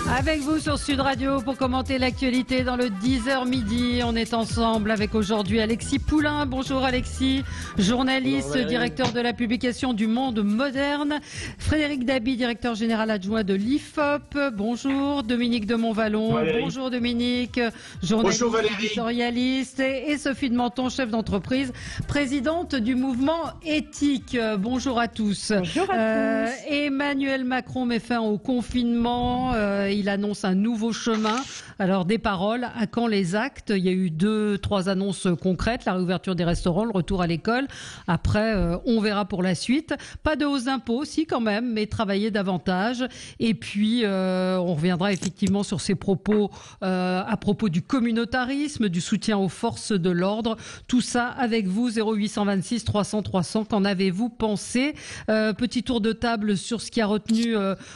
Avec vous sur Sud Radio pour commenter l'actualité dans le 10h midi. On est ensemble avec aujourd'hui Alexis Poulain. Bonjour Alexis, journaliste, bonjour directeur de la publication du Monde Moderne. Frédéric Dabi, directeur général adjoint de l'IFOP. Bonjour Dominique de Montvalon. Bonjour Dominique, journaliste, éditorialiste. Et Sophie de Menton, chef d'entreprise, présidente du mouvement éthique. Bonjour à tous. Bonjour à tous. Emmanuel Macron met fin au confinement. Il annonce un nouveau chemin. Alors, des paroles, à quand les actes? Il y a eu 2-3 annonces concrètes, la réouverture des restaurants, le retour à l'école. Après, on verra pour la suite. Pas de hausse d'impôts, si quand même, mais travailler davantage. Et puis, on reviendra effectivement sur ces propos à propos du communautarisme, du soutien aux forces de l'ordre. Tout ça avec vous, 0826 300 300. Qu'en avez-vous pensé? Petit tour de table sur ce qui a retenu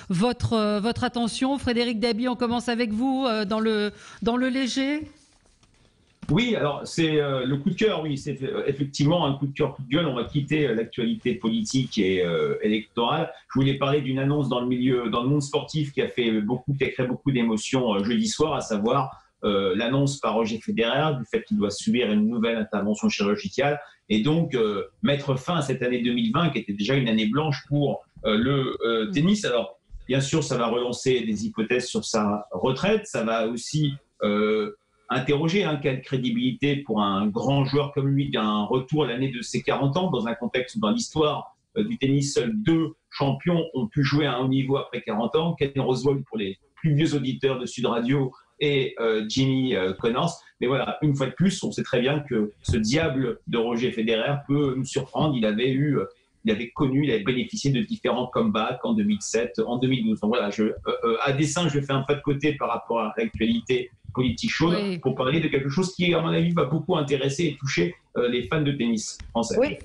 votre attention. Frédéric Dabi, on commence avec vous dans le léger. Oui, alors c'est le coup de cœur, oui, c'est effectivement un coup de cœur, coup de gueule. On va quitter l'actualité politique et électorale. Je voulais parler d'une annonce dans le monde sportif qui a créé beaucoup d'émotions jeudi soir, à savoir l'annonce par Roger Federer du fait qu'il doit subir une nouvelle intervention chirurgicale et donc mettre fin à cette année 2020 qui était déjà une année blanche pour le tennis. Alors, bien sûr, ça va relancer des hypothèses sur sa retraite. Ça va aussi interroger quelle crédibilité pour un grand joueur comme lui d'un retour à l'année de ses 40 ans dans un contexte où dans l'histoire du tennis, seuls 2 champions ont pu jouer à un haut niveau après 40 ans. Ken Rosewall pour les plus vieux auditeurs de Sud Radio et Jimmy Connors. Mais voilà, une fois de plus, on sait très bien que ce diable de Roger Federer peut nous surprendre. Il avait bénéficié de différents comebacks en 2007, en 2012. Donc voilà, à dessein, je fais un pas de côté par rapport à l'actualité politique chaude pour parler de quelque chose qui, à mon avis, va beaucoup intéresser et toucher les fans de tennis français. Oui,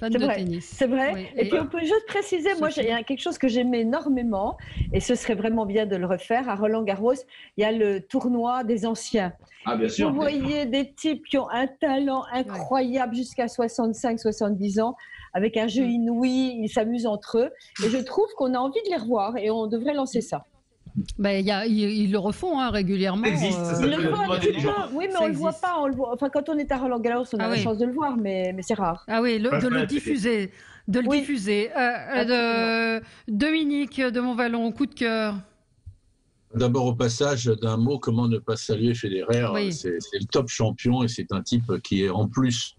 c'est vrai. Oui. Et puis on peut juste préciser, moi, il y a quelque chose que j'aimais énormément, et ce serait vraiment bien de le refaire. À Roland-Garros, il y a le tournoi des anciens. Ah, bien sûr. Vous voyez des types qui ont un talent incroyable jusqu'à 65-70 ans, avec un jeu inouï, ils s'amusent entre eux. Et je trouve qu'on a envie de les revoir et on devrait lancer ça. Ils le refont régulièrement. Ils le font un petit peu, oui, mais on ne le voit pas. Enfin, quand on est à Roland-Garros, on a la chance de le voir, mais c'est rare. Ah oui, de le diffuser. Dominique de Montvalon, coup de cœur. D'abord, au passage d'un mot, comment ne pas saluer Federer. Oui. C'est le top champion et c'est un type qui est, en plus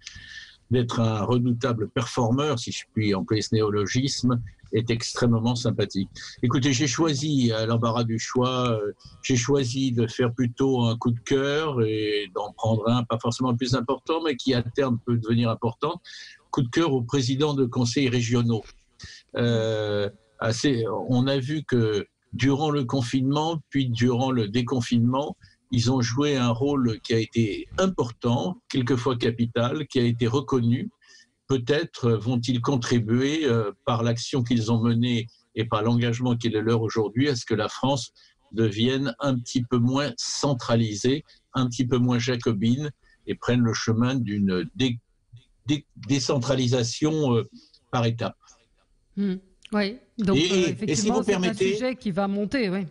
d'être un redoutable performeur, si je puis employer ce néologisme, est extrêmement sympathique. Écoutez, j'ai choisi, à l'embarras du choix, j'ai choisi de faire plutôt un coup de cœur et d'en prendre un, pas forcément le plus important, mais qui à terme peut devenir important. Coup de cœur aux présidents de conseils régionaux. On a vu que durant le confinement, puis durant le déconfinement, ils ont joué un rôle qui a été important, quelquefois capital, qui a été reconnu. Peut-être vont-ils contribuer par l'action qu'ils ont menée et par l'engagement qui est le leur aujourd'hui à ce que la France devienne un petit peu moins centralisée, un petit peu moins jacobine et prenne le chemin d'une décentralisation par étapes. Oui, donc effectivement, si vous permettez, c'est un sujet qui va monter. Oui.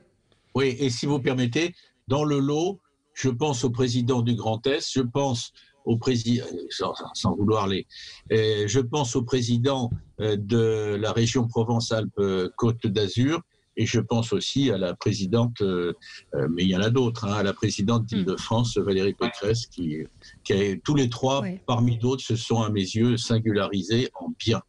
Oui, et si vous permettez, dans le lot, je pense au président du Grand Est, je pense au président, sans vouloir je pense au président de la région Provence-Alpes-Côte d'Azur, et je pense aussi à la présidente, mais il y en a d'autres, à la présidente d'Île-de-France, Valérie Pécresse, qui tous les trois, parmi d'autres, se sont à mes yeux singularisés en bien.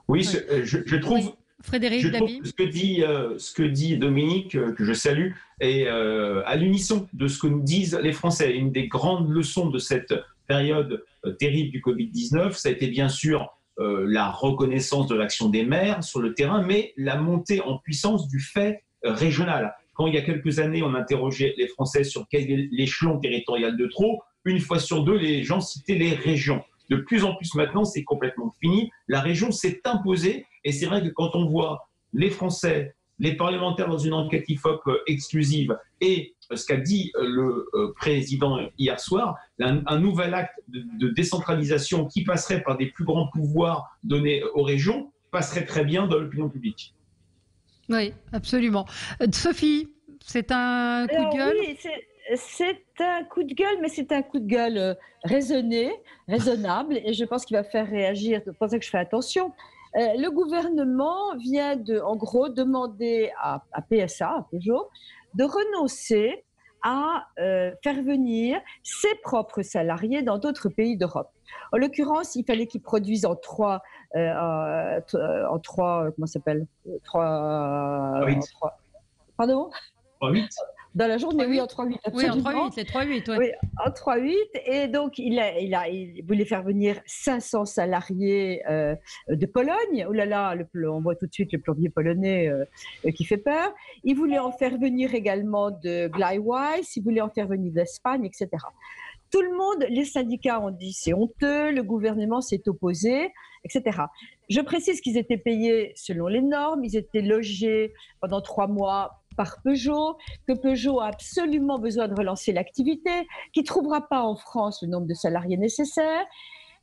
Oui, je trouve... Frédéric Dabi. Ce que dit Dominique, que je salue, est à l'unisson de ce que nous disent les Français. Une des grandes leçons de cette période terrible du Covid-19, ça a été bien sûr la reconnaissance de l'action des maires sur le terrain, mais la montée en puissance du fait régional. Quand il y a quelques années, on interrogeait les Français sur quel est l'échelon territorial de trop, une fois sur deux, les gens citaient les régions. De plus en plus maintenant, c'est complètement fini. La région s'est imposée. Et c'est vrai que quand on voit les Français, les parlementaires dans une enquête IFOP exclusive et ce qu'a dit le président hier soir, un nouvel acte de décentralisation qui passerait par des plus grands pouvoirs donnés aux régions, passerait très bien dans l'opinion publique. Oui, absolument. Sophie, C'est un coup de gueule? Oui, c'est un coup de gueule, mais c'est un coup de gueule raisonné, raisonnable, et je pense qu'il va faire réagir. C'est pour ça que je fais attention. Le gouvernement vient en gros, demander à PSA, à Peugeot, de renoncer à faire venir ses propres salariés dans d'autres pays d'Europe. En l'occurrence, il fallait qu'ils produisent en trois, comment ça s'appelle, pardon? 3-8. Dans la journée, 3-8. oui, en 3-8. Oui, en Absolument. 3-8, les 3-8, oui. Oui, en 3-8. Et donc, il voulait faire venir 500 salariés de Pologne. Oh là là, on voit tout de suite le plombier polonais qui fait peur. Il voulait en faire venir également de Glywise, il voulait en faire venir d'Espagne, etc. Tout le monde, les syndicats ont dit c'est honteux, le gouvernement s'est opposé, etc. Je précise qu'ils étaient payés selon les normes, ils étaient logés pendant 3 mois par Peugeot, que Peugeot a absolument besoin de relancer l'activité, qu'il ne trouvera pas en France le nombre de salariés nécessaires,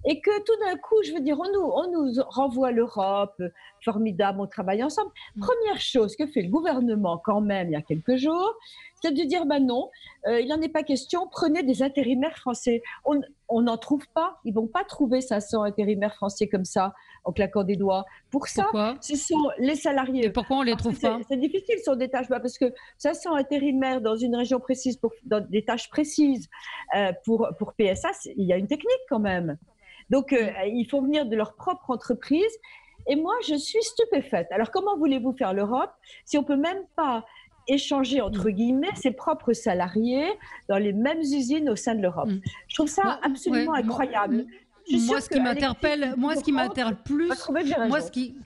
et que tout d'un coup, je veux dire, on nous renvoie l'Europe, formidable, on travaille ensemble. Première chose que fait le gouvernement quand même il y a quelques jours, c'est de dire ben non, il n'en est pas question, prenez des intérimaires français. On n'en trouve pas, ils ne vont pas trouver 500 intérimaires français comme ça, en claquant des doigts. Pour ça, Pourquoi? ce sont les salariés. Et pourquoi on ne les trouve pas? C'est difficile sur des tâches, parce que 500 intérimaires dans une région précise, dans des tâches précises, pour PSA, il y a une technique quand même. Donc, ils font venir de leur propre entreprise. Et moi, je suis stupéfaite. Alors, comment voulez-vous faire l'Europe si on ne peut même pas échanger, entre guillemets, ses propres salariés dans les mêmes usines au sein de l'Europe? Je trouve ça absolument incroyable. Moi, ce qui m'interpelle plus, ce qui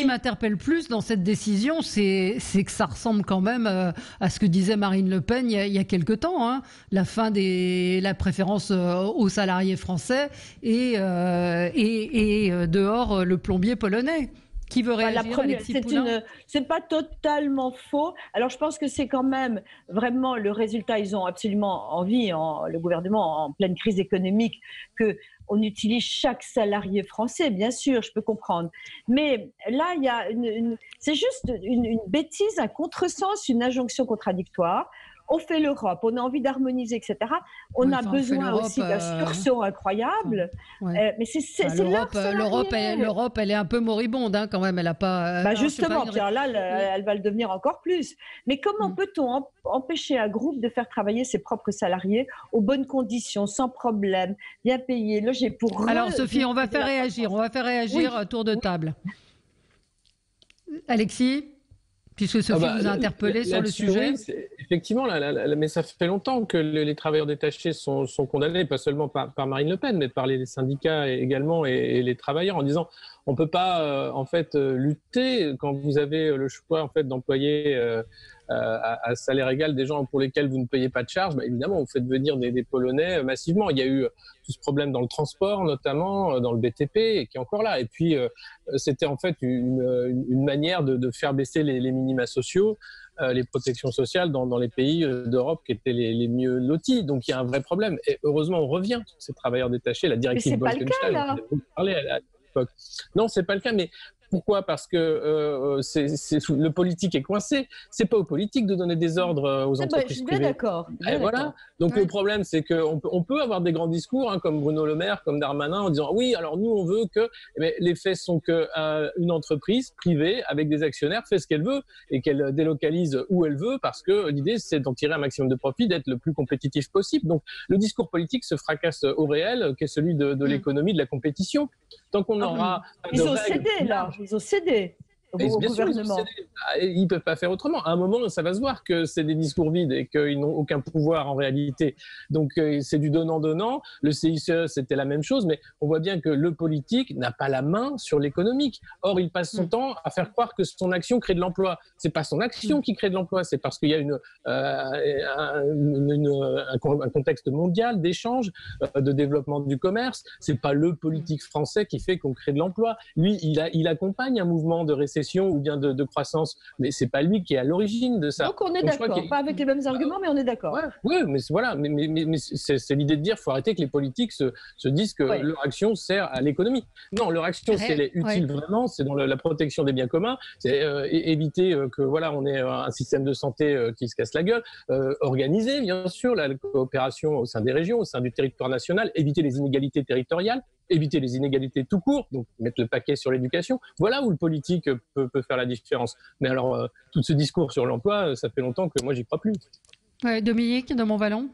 m'interpelle plus dans cette décision, c'est que ça ressemble quand même à ce que disait Marine Le Pen il y a quelque temps, hein, la fin la préférence aux salariés français et dehors le plombier polonais. Qui veut réagir? C'est pas totalement faux. Alors, je pense que c'est quand même vraiment le résultat. Ils ont absolument envie, le gouvernement en pleine crise économique, qu'on utilise chaque salarié français. Bien sûr, je peux comprendre. Mais là, il y a c'est juste une bêtise, un contresens, une injonction contradictoire. On fait l'Europe, on a envie d'harmoniser, etc. On a besoin aussi d'un sursaut incroyable. Mais c'est l'Europe, elle est un peu moribonde, hein, quand même. Elle a pas. Justement, là, elle va le devenir encore plus. Mais comment peut-on empêcher un groupe de faire travailler ses propres salariés aux bonnes conditions, sans problème, bien payés, logés pour eux? Alors, Sophie, on va faire réagir. Oui. Tour de table. Alexis? Puisque Sophie vous a interpellé sur le sujet. Oui, effectivement, mais ça fait longtemps que les travailleurs détachés sont condamnés, pas seulement par Marine Le Pen, mais par les syndicats également et les travailleurs, en disant on ne peut pas lutter quand vous avez le choix en fait, d'employer à salaire égal des gens pour lesquels vous ne payez pas de charges. Évidemment, vous faites venir des Polonais massivement. Il y a eu tout ce problème dans le transport, notamment dans le BTP, qui est encore là. Et puis, c'était en fait une manière de faire baisser les minima sociaux, les protections sociales dans les pays d'Europe qui étaient les mieux lotis. Donc, il y a un vrai problème. Et heureusement, on revient sur ces travailleurs détachés. La directive Bolkestein, on a parlé à l'époque. Non, c'est pas le cas, mais pourquoi? Parce que le politique est coincé. C'est pas aux politiques de donner des ordres aux entreprises privées. Je suis bien d'accord. Voilà. Donc le problème, c'est qu'on peut avoir des grands discours, hein, comme Bruno Le Maire, comme Darmanin, en disant oui, alors nous on veut que. Mais les faits sont que une entreprise privée avec des actionnaires fait ce qu'elle veut et qu'elle délocalise où elle veut, parce que l'idée c'est d'en tirer un maximum de profit, d'être le plus compétitif possible. Donc le discours politique se fracasse au réel, qui est celui de l'économie, de la compétition. Tant qu'on aura ils ont cédé là. Ils ont cédé au gouvernement. Ils ne peuvent pas faire autrement. À un moment, ça va se voir que c'est des discours vides et qu'ils n'ont aucun pouvoir en réalité. Donc, c'est du donnant-donnant. Le CICE, c'était la même chose, mais on voit bien que le politique n'a pas la main sur l'économique. Or, il passe son temps à faire croire que son action crée de l'emploi. C'est pas son action qui crée de l'emploi, c'est parce qu'il y a un contexte mondial d'échange, de développement du commerce. C'est pas le politique français qui fait qu'on crée de l'emploi. Lui, il accompagne un mouvement de récession récession ou bien de croissance. Mais c'est pas lui qui est à l'origine de ça. Donc on est d'accord, pas avec les mêmes arguments, mais on est d'accord. Oui, mais voilà, mais c'est l'idée de dire qu'il faut arrêter que les politiques se disent que leur action sert à l'économie. Non, leur action, si elle est utile vraiment, c'est dans la protection des biens communs, c'est éviter que voilà, on ait un système de santé qui se casse la gueule, organiser bien sûr la coopération au sein des régions, au sein du territoire national, éviter les inégalités territoriales, éviter les inégalités tout court, donc mettre le paquet sur l'éducation. Voilà où le politique peut faire la différence. Mais alors, tout ce discours sur l'emploi, ça fait longtemps que moi, j'y crois plus. Ouais, Dominique de Montvalon.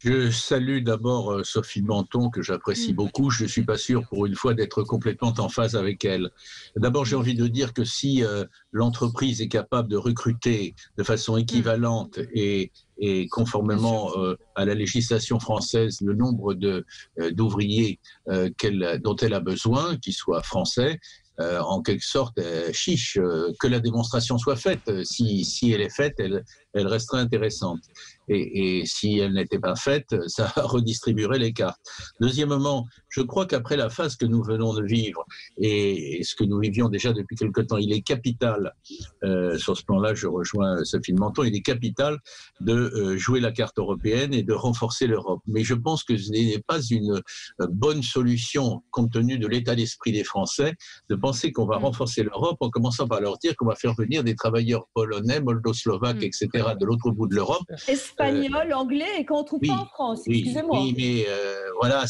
Je salue d'abord Sophie Menton, que j'apprécie beaucoup. Je ne suis pas sûr, pour une fois, d'être complètement en phase avec elle. D'abord, j'ai envie de dire que si l'entreprise est capable de recruter de façon équivalente et conformément à la législation française, le nombre d'ouvriers dont elle a besoin, qu'ils soient français, en quelque sorte, chiche, que la démonstration soit faite. Si elle est faite, elle resterait intéressante. Et si elle n'était pas faite, ça redistribuerait les cartes. Deuxièmement, je crois qu'après la phase que nous venons de vivre et ce que nous vivions déjà depuis quelque temps, il est capital, sur ce plan-là, je rejoins Sophie Menton, il est capital de jouer la carte européenne et de renforcer l'Europe. Mais je pense que ce n'est pas une bonne solution, compte tenu de l'état d'esprit des Français, de penser qu'on va renforcer l'Europe en commençant par leur dire qu'on va faire venir des travailleurs polonais, moldoslovaques, etc., de l'autre bout de l'Europe. Espagnol, anglais, et qu'on ne trouve pas en France, excusez-moi. Oui, mais voilà,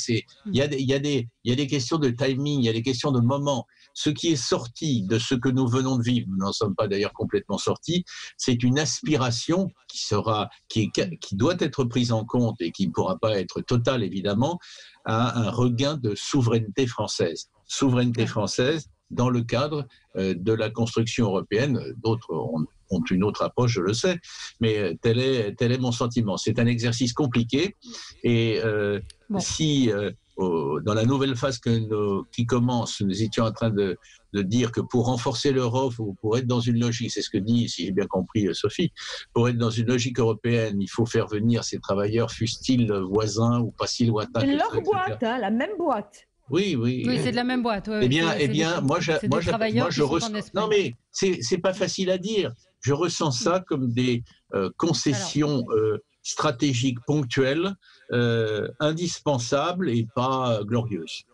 il y a des questions de timing, il y a des questions de moment. Ce qui est sorti de ce que nous venons de vivre, nous n'en sommes pas d'ailleurs complètement sortis, c'est une aspiration qui doit être prise en compte et qui ne pourra pas être totale évidemment, à un regain de souveraineté française. Souveraineté française dans le cadre de la construction européenne. D'autres ont une autre approche, je le sais, mais tel est mon sentiment. C'est un exercice compliqué et si dans la nouvelle phase qui commence, nous étions en train de dire que pour renforcer l'Europe, ou pour être dans une logique, c'est ce que dit, si j'ai bien compris Sophie, pour être dans une logique européenne, il faut faire venir ces travailleurs, fussent-ils voisins ou pas si lointains. C'est leur boîte, hein, la même boîte. Oui, c'est de la même boîte. Eh bien, moi, je ressens. Non, mais c'est pas facile à dire. Je ressens ça comme des concessions stratégiques ponctuelles, indispensables et pas glorieuses.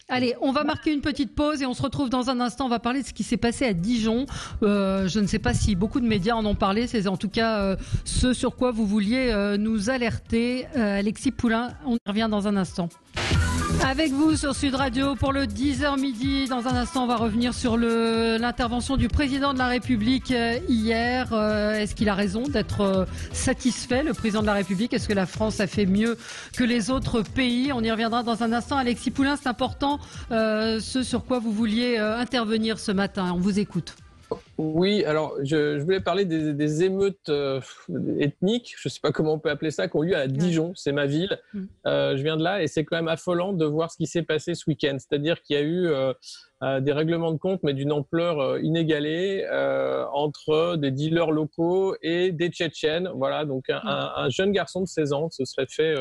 Allez, on va marquer une petite pause et on se retrouve dans un instant. On va parler de ce qui s'est passé à Dijon. Je ne sais pas si beaucoup de médias en ont parlé. C'est en tout cas ce sur quoi vous vouliez nous alerter. Alexis Poulain, on y revient dans un instant. Avec vous sur Sud Radio pour le 10h midi. Dans un instant, on va revenir sur l'intervention du président de la République hier. Est-ce qu'il a raison d'être satisfait, le président de la République? Est-ce que la France a fait mieux que les autres pays? On y reviendra dans un instant. Alexis Poulain, c'est important, ce sur quoi vous vouliez intervenir ce matin. On vous écoute. Oui, alors je voulais parler des émeutes ethniques, je ne sais pas comment on peut appeler ça, qui ont lieu à Dijon, c'est ma ville. Je viens de là et c'est quand même affolant de voir ce qui s'est passé ce week-end. C'est-à-dire qu'il y a eu des règlements de compte, mais d'une ampleur inégalée, entre des dealers locaux et des Tchétchènes. Voilà, donc un jeune garçon de 16 ans se serait fait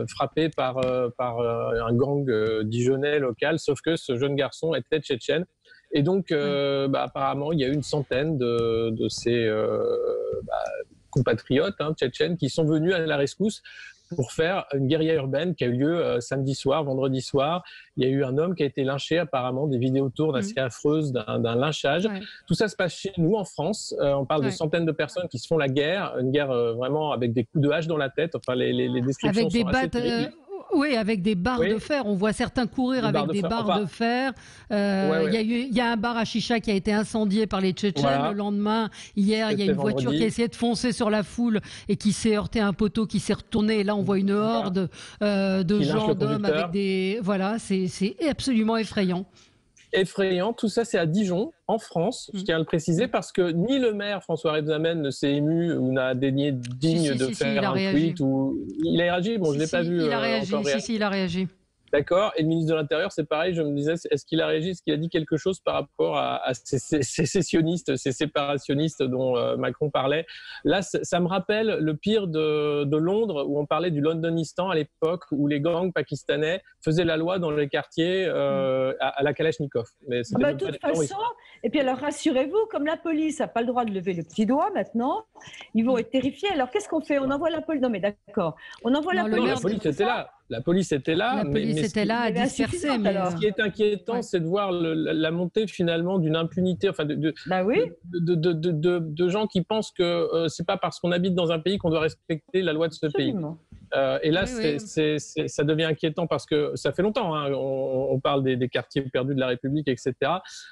frapper par un gang dijonnais local, sauf que ce jeune garçon était tchétchène. Et donc, apparemment, il y a eu une centaine de ces compatriotes tchétchènes qui sont venus à la rescousse pour faire une guérilla urbaine qui a eu lieu samedi soir, vendredi soir. Il y a eu un homme qui a été lynché, apparemment, des vidéos tournent assez affreuses d'un lynchage. Ouais. Tout ça se passe chez nous, en France. On parle de centaines de personnes qui se font la guerre, une guerre vraiment avec des coups de hache dans la tête. Enfin, les descriptions avec sont assez terribles. Oui, avec des barres de fer. On voit certains courir avec des barres de fer. Il y a un bar à chicha qui a été incendié par les Tchétchènes. Voilà. Le lendemain, hier, il y a une voiture qui a essayé de foncer sur la foule et qui s'est heurté à un poteau qui s'est retourné. Et là, on voit une horde de gens, d'hommes avec des... Voilà, c'est absolument effrayant. Effrayant, tout ça c'est à Dijon, en France, je tiens à le préciser, parce que ni le maire François Rebsamen ne s'est ému ou n'a daigné digne de faire un tweet. Ou... Il a réagi, bon je ne l'ai pas vu. Il a réagi, il a réagi. D'accord. Et le ministre de l'Intérieur, c'est pareil. Je me disais, est-ce qu'il a réagi, est-ce qu'il a dit quelque chose par rapport à ces sécessionnistes, ces séparationnistes dont Macron parlait? Là, ça me rappelle le pire de Londres, où on parlait du Londonistan à l'époque, où les gangs pakistanais faisaient la loi dans les quartiers à la Kalachnikov. Mais de toute façon, et puis alors rassurez-vous, comme la police n'a pas le droit de lever le petit doigt maintenant, ils vont être terrifiés. Alors qu'est-ce qu'on fait? On envoie la police? Non mais d'accord. On envoie la police. La police était là. La police était là. La police était là à disperser. Mais ce qui est inquiétant, c'est de voir la montée finalement d'une impunité, enfin de gens qui pensent que c'est pas parce qu'on habite dans un pays qu'on doit respecter la loi de ce pays. Et là, ça devient inquiétant parce que ça fait longtemps. Hein, on parle des quartiers perdus de la République, etc.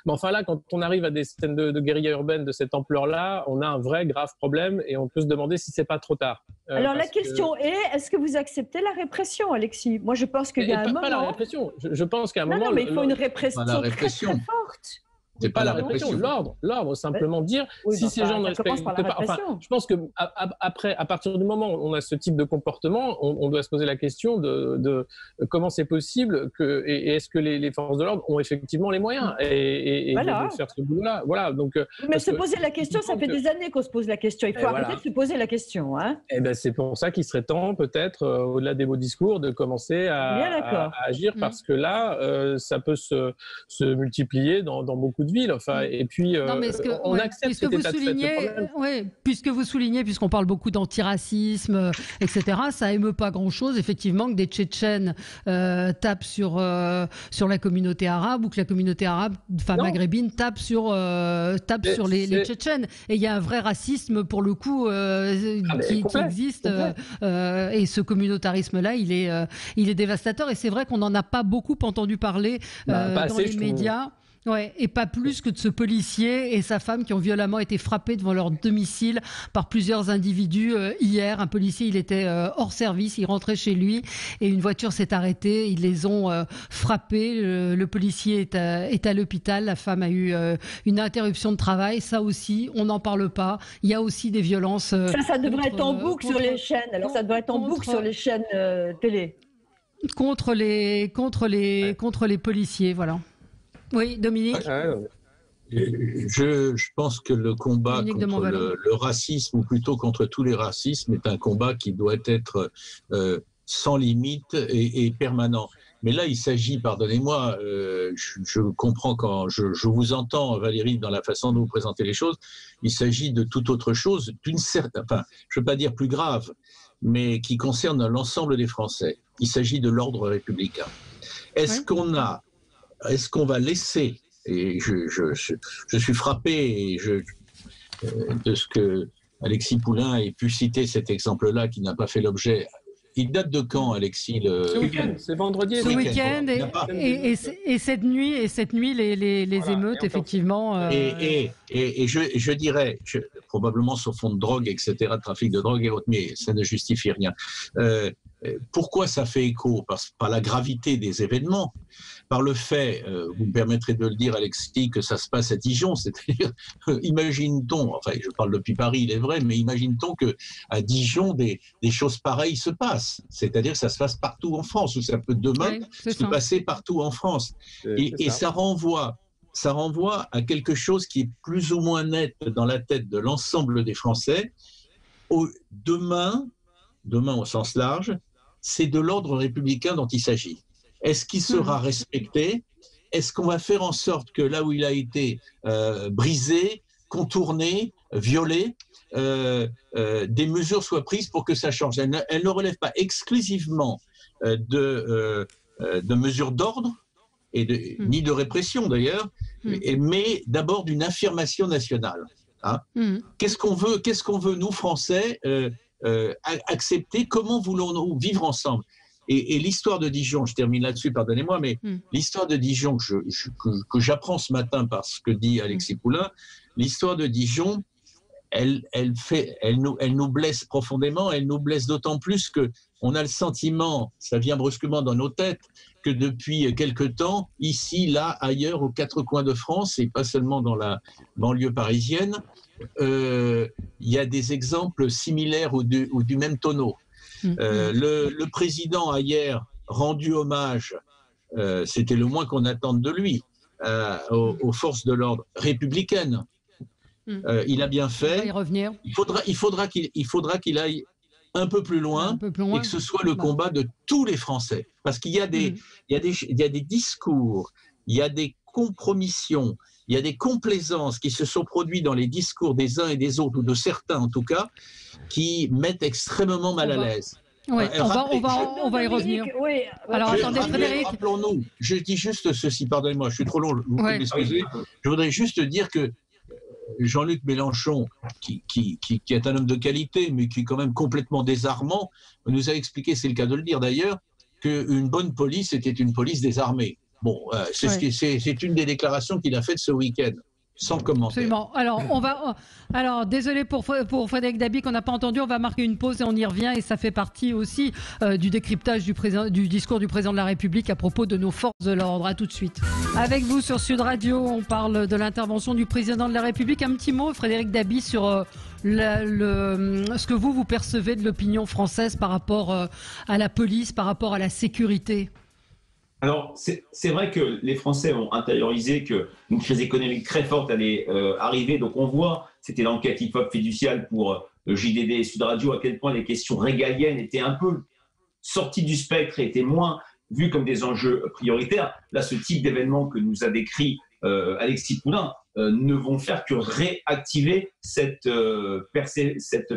Mais enfin là, quand on arrive à des scènes de guérilla urbaine de cette ampleur-là, on a un vrai grave problème et on peut se demander si c'est pas trop tard. Alors la question est, est-ce que vous acceptez la répression, Alexis? Moi, je pense qu'il y a un moment. Pas la répression. Je pense qu'à un moment. Non, mais il faut une répression très, très forte. C'est pas la répression, l'ordre, simplement dire si ces gens ne respectent pas. Enfin, je pense que après, à partir du moment où on a ce type de comportement, on doit se poser la question de comment c'est possible et est-ce que les forces de l'ordre ont effectivement les moyens et de faire ce boulot-là. Voilà. Donc. Mais se poser la question, ça fait des années qu'on se pose la question. Il faut arrêter de se poser la question, hein. Et ben c'est pour ça qu'il serait temps, peut-être, au-delà des beaux discours, de commencer à agir parce que là, ça peut se multiplier dans beaucoup de villes. Enfin, et puis, on accepte cet état de fait. Puisque vous soulignez, puisqu'on parle beaucoup d'antiracisme, etc., ça émeut pas grand-chose, effectivement, que des Tchétchènes tapent sur la communauté arabe ou que la communauté arabe, enfin maghrébine, tape sur les Tchétchènes. Et il y a un vrai racisme, pour le coup, qui existe. Et ce communautarisme-là, il est dévastateur. Et c'est vrai qu'on n'en a pas beaucoup entendu parler dans les médias. Ouais, et pas plus que de ce policier et sa femme qui ont violemment été frappés devant leur domicile par plusieurs individus hier. Un policier, il était hors service, il rentrait chez lui et une voiture s'est arrêtée. Ils les ont frappés. Le policier est à l'hôpital. La femme a eu une interruption de travail. Ça aussi, on n'en parle pas. Il y a aussi des violences. Ça devrait être en boucle sur les chaînes. Alors ça devrait être en boucle sur les chaînes télé. Contre les policiers, voilà. Oui, Dominique. Je pense que le combat contre le racisme, ou plutôt contre tous les racismes, est un combat qui doit être sans limite et permanent. Mais là, il s'agit, pardonnez-moi, je comprends quand je vous entends, Valérie, dans la façon dont vous présentez les choses, il s'agit de toute autre chose, je ne veux pas dire plus grave, mais qui concerne l'ensemble des Français. Il s'agit de l'ordre républicain. Est-ce qu'on va laisser, et je suis frappé de ce que Alexis Poulain ait pu citer cet exemple-là qui n'a pas fait l'objet. Il date de quand, Alexis? Ce week-end, c'est vendredi. Ce week-end et cette nuit, les émeutes, effectivement. Et je dirais, probablement sur fond de drogue, etc., de trafic de drogue et autres, mais ça ne justifie rien. Pourquoi ça fait écho? Par la gravité des événements, par le fait, vous me permettrez de le dire, Alexis, que ça se passe à Dijon. C'est-à-dire, imagine-t-on, enfin je parle depuis Paris, il est vrai, mais imagine-t-on qu'à Dijon, des choses pareilles se passent. C'est-à-dire que ça se passe partout en France, ou ça peut demain se passer partout en France. Et ça renvoie à quelque chose qui est plus ou moins net dans la tête de l'ensemble des Français. Demain au sens large, c'est de l'ordre républicain dont il s'agit. Est-ce qu'il sera respecté? Est-ce qu'on va faire en sorte que là où il a été brisé, contourné, violé, des mesures soient prises pour que ça change? Elle ne relève pas exclusivement de mesures d'ordre, ni de répression d'ailleurs, mais d'abord d'une affirmation nationale. Hein? Qu'est-ce qu'on veut, nous Français, accepter? Comment voulons-nous vivre ensemble? Et l'histoire de Dijon, je termine là-dessus, pardonnez-moi, mais l'histoire de Dijon que j'apprends ce matin par ce que dit Alexis Poulain, l'histoire de Dijon, elle nous blesse profondément, elle nous blesse d'autant plus qu'on a le sentiment, ça vient brusquement dans nos têtes, que depuis quelque temps, ici, là, ailleurs, aux quatre coins de France, et pas seulement dans la banlieue parisienne, il y a des exemples similaires ou du même tonneau. Le président a hier rendu hommage c'était le moins qu'on attende de lui, aux forces de l'ordre républicaines. Il a bien fait. On va y revenir. Il faudra qu'il aille un peu plus loin, et que ce soit le combat de tous les Français. Parce qu'il y a des discours, il y a des compromissions, il y a des complaisances qui se sont produites dans les discours des uns et des autres, ou de certains en tout cas, qui mettent extrêmement mal à l'aise. Oui, on va y revenir. Oui, alors attendez, Frédéric. Rappelons-nous, je dis juste ceci, pardonnez-moi, je suis trop long, vous pouvez m'excuser. Je voudrais juste dire que Jean-Luc Mélenchon, qui est un homme de qualité, mais qui est quand même complètement désarmant, nous a expliqué, c'est le cas de le dire d'ailleurs, qu'une bonne police était une police désarmée. Bon, c'est une des déclarations qu'il a faites ce week-end. Sans commentaire. Absolument. Alors, désolé pour Frédéric Dabi qu'on n'a pas entendu. On va marquer une pause et on y revient. Et ça fait partie aussi du décryptage du discours du président de la République à propos de nos forces de l'ordre. À tout de suite. Avec vous sur Sud Radio, on parle de l'intervention du président de la République. Un petit mot, Frédéric Dabi, sur ce que vous percevez de l'opinion française par rapport à la police, par rapport à la sécurité. Alors, c'est vrai que les Français ont intériorisé qu'une crise économique très forte allait arriver. Donc, on voit, c'était l'enquête IFOP fiduciale pour JDD et Sud Radio, à quel point les questions régaliennes étaient un peu sorties du spectre et étaient moins vues comme des enjeux prioritaires. Là, ce type d'événement que nous a décrit Alexis Poulain ne vont faire que réactiver cette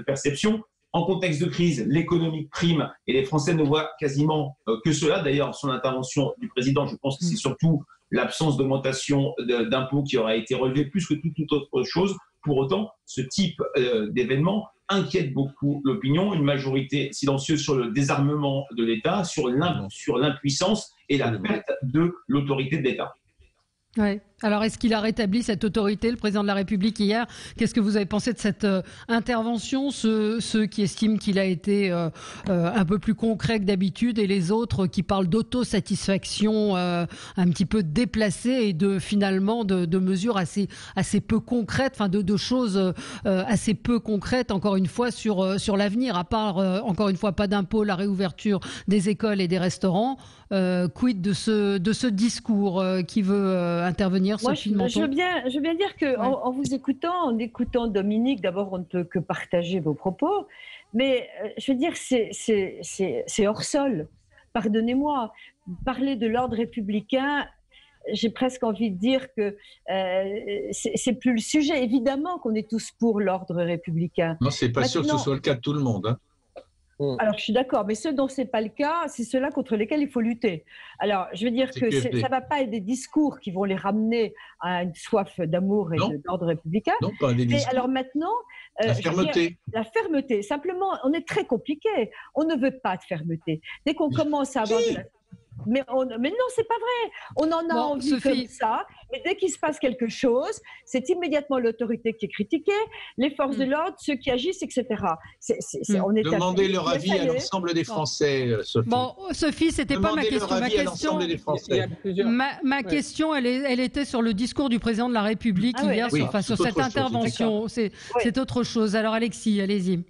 perception. En contexte de crise, l'économie prime et les Français ne voient quasiment que cela. D'ailleurs, son intervention du président, je pense que c'est surtout l'absence d'augmentation d'impôts qui aura été relevée plus que toute autre chose. Pour autant, ce type d'événement inquiète beaucoup l'opinion, une majorité silencieuse sur le désarmement de l'État, sur l'impuissance et la perte de l'autorité de l'État. Ouais. Alors, est-ce qu'il a rétabli cette autorité, le président de la République, hier? Qu'est-ce que vous avez pensé de cette intervention, ceux qui estiment qu'il a été un peu plus concret que d'habitude, et les autres qui parlent d'autosatisfaction un petit peu déplacée et finalement de mesures assez peu concrètes, enfin de choses assez peu concrètes, encore une fois, sur l'avenir, à part, encore une fois, pas d'impôts, la réouverture des écoles et des restaurants. Quid de ce discours qui veut intervenir? Moi, je veux bien dire qu'en vous écoutant, en écoutant Dominique, d'abord, on ne peut que partager vos propos, mais je veux dire, c'est hors sol. Pardonnez-moi, parler de l'ordre républicain, j'ai presque envie de dire que c'est plus le sujet. Évidemment qu'on est tous pour l'ordre républicain. Non, c'est pas sûr que ce soit le cas de tout le monde, hein. Alors, je suis d'accord, mais ceux dont ce n'est pas le cas, c'est ceux-là contre lesquels il faut lutter. Alors, je veux dire que ça ne va pas être des discours qui vont les ramener à une soif d'amour et d'ordre républicain. Non, pas des discours. Mais alors maintenant… la fermeté. La fermeté. Simplement, on est très compliqué. On ne veut pas de fermeté. Dès qu'on commence à avoir de la… Mais non, c'est pas vrai. On en a envie comme ça. Mais dès qu'il se passe quelque chose, c'est immédiatement l'autorité qui est critiquée, les forces de l'ordre, ceux qui agissent, etc. Demandez leur avis à l'ensemble des Français, Sophie. Bon, Sophie, c'était pas ma question. Ma question, elle était sur le discours du président de la République hier, sur cette intervention. C'est autre chose. Alors, Alexis, allez-y.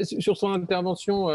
Sur son intervention,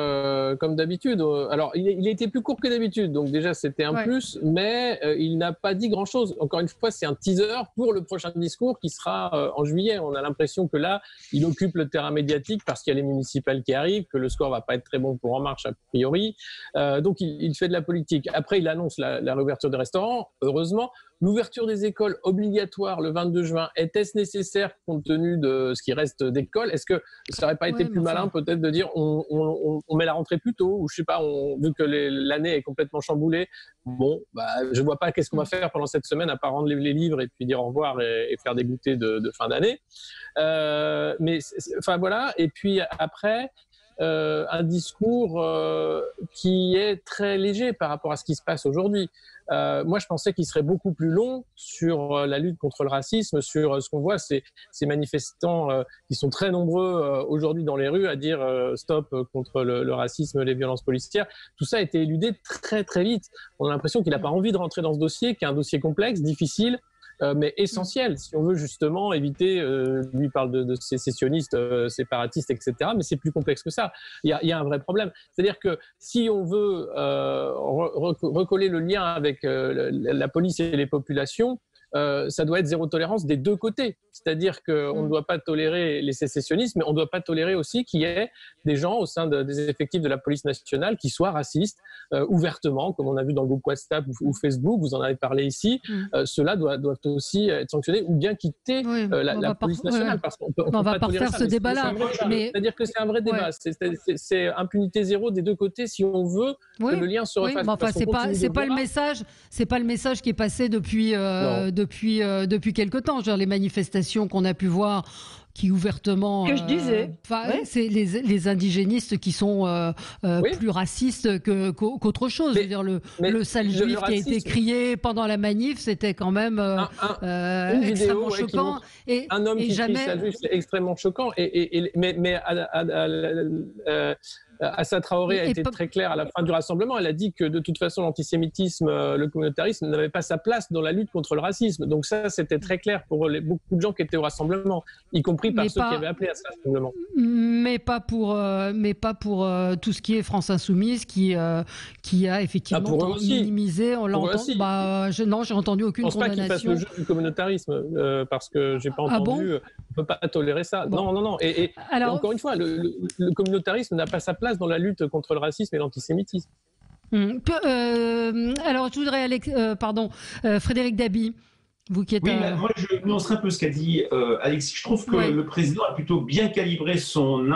comme d'habitude, alors il a été plus court que d'habitude, donc déjà c'était un plus, mais il n'a pas dit grand-chose. Encore une fois, c'est un teaser pour le prochain discours qui sera en juillet. On a l'impression que là, il occupe le terrain médiatique parce qu'il y a les municipales qui arrivent, que le score va pas être très bon pour En Marche a priori. Donc il fait de la politique. Après, il annonce la réouverture des restaurants, heureusement. L'ouverture des écoles obligatoire le 22 juin, était-ce nécessaire compte tenu de ce qui reste d'écoles? Est-ce que ça n'aurait pas été plus malin peut-être de dire on met la rentrée plus tôt, ou je sais pas, vu que l'année est complètement chamboulée, je vois pas qu'est-ce qu'on va faire pendant cette semaine à part rendre les livres et puis dire au revoir et faire des goûters de fin d'année. Mais enfin voilà, et puis après… un discours qui est très léger par rapport à ce qui se passe aujourd'hui. Moi, je pensais qu'il serait beaucoup plus long sur la lutte contre le racisme, sur ce qu'on voit, ces manifestants qui sont très nombreux aujourd'hui dans les rues à dire stop contre le racisme, les violences policières. Tout ça a été éludé très très vite. On a l'impression qu'il n'a pas envie de rentrer dans ce dossier, qui est un dossier complexe, difficile, mais essentiel si on veut justement éviter, lui il parle de sécessionnistes, séparatistes, etc., mais c'est plus complexe que ça. Il y a un vrai problème. C'est-à-dire que si on veut recoller le lien avec la police et les populations, ça doit être zéro tolérance des deux côtés. C'est-à-dire qu'on ne doit pas tolérer les sécessionnistes, mais on ne doit pas tolérer aussi qu'il y ait des gens au sein des effectifs de la police nationale qui soient racistes ouvertement, comme on a vu dans le groupe WhatsApp ou Facebook, vous en avez parlé ici. Ceux-là doivent aussi être sanctionnés ou bien quitter la police nationale. Parce qu'on on va pas refaire ce débat-là. C'est-à-dire que c'est un vrai débat. C'est impunité zéro des deux côtés si on veut que le lien se refasse. Mais enfin, c'est pas le message qui est passé depuis quelque temps. Genre les manifestations qu'on a pu voir qui ouvertement que je disais c'est les indigénistes qui sont plus racistes qu'autre chose. Je veux dire, le sale juif qui a été crié pendant la manif, c'était quand même extrêmement choquant. Un homme qui crie sale juif, c'est extrêmement choquant. Mais Assa Traoré a été très claire à la fin du rassemblement. Elle a dit que de toute façon, l'antisémitisme, le communautarisme n'avait pas sa place dans la lutte contre le racisme. Donc ça, c'était très clair pour beaucoup de gens qui étaient au rassemblement, y compris par ceux qui avaient appelé à ce rassemblement. Mais pas pour tout ce qui est France Insoumise, qui a effectivement minimisé. On l'entend. Non, j'ai entendu aucune condamnation. Je pense pas qu'il fasse le jeu du communautarisme, parce que j'ai pas entendu. On peut pas tolérer ça. Bon. Non. Et encore une fois, le communautarisme n'a pas sa place dans la lutte contre le racisme et l'antisémitisme. Alors, je voudrais, Frédéric Dabi, vous qui êtes... Oui, moi je nuancerai un peu ce qu'a dit Alexis. Je trouve que le président a plutôt bien calibré son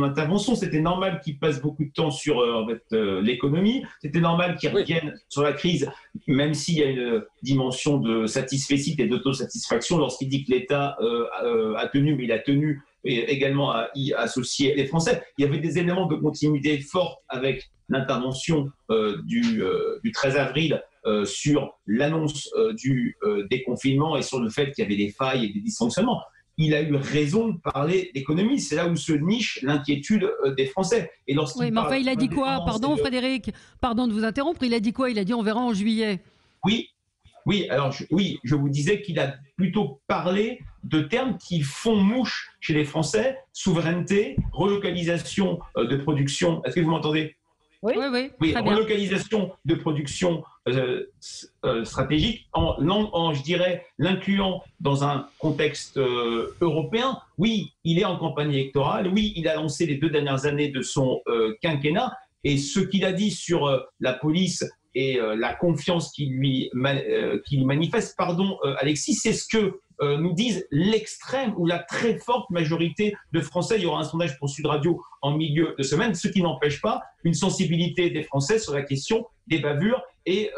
intervention. C'était normal qu'il passe beaucoup de temps sur l'économie. C'était normal qu'il revienne sur la crise, même s'il y a une dimension de satisfecit et d'autosatisfaction lorsqu'il dit que l'État a tenu, mais il a tenu et également à y associer les Français. Il y avait des éléments de continuité forts avec l'intervention du 13 avril sur l'annonce du déconfinement et sur le fait qu'il y avait des failles et des dysfonctionnements. Il a eu raison de parler d'économie. C'est là où se niche l'inquiétude des Français. Et mais enfin, il a dit quoi ? Pardon, Frédéric, pardon de vous interrompre. Il a dit quoi ? Il a dit on verra en juillet. Oui, alors je vous disais qu'il a plutôt parlé de termes qui font mouche chez les Français: souveraineté, relocalisation de production. Est-ce que vous m'entendez ? Oui, relocalisation de production stratégique, je dirais, l'incluant dans un contexte européen. Oui, il est en campagne électorale. Oui, il a lancé les 2 dernières années de son quinquennat. Et ce qu'il a dit sur la police et la confiance qu'il lui manifeste, Alexis, c'est ce que nous disent l'extrême ou la très forte majorité de Français. Il y aura un sondage pour Sud Radio en milieu de semaine, ce qui n'empêche pas une sensibilité des Français sur la question des bavures et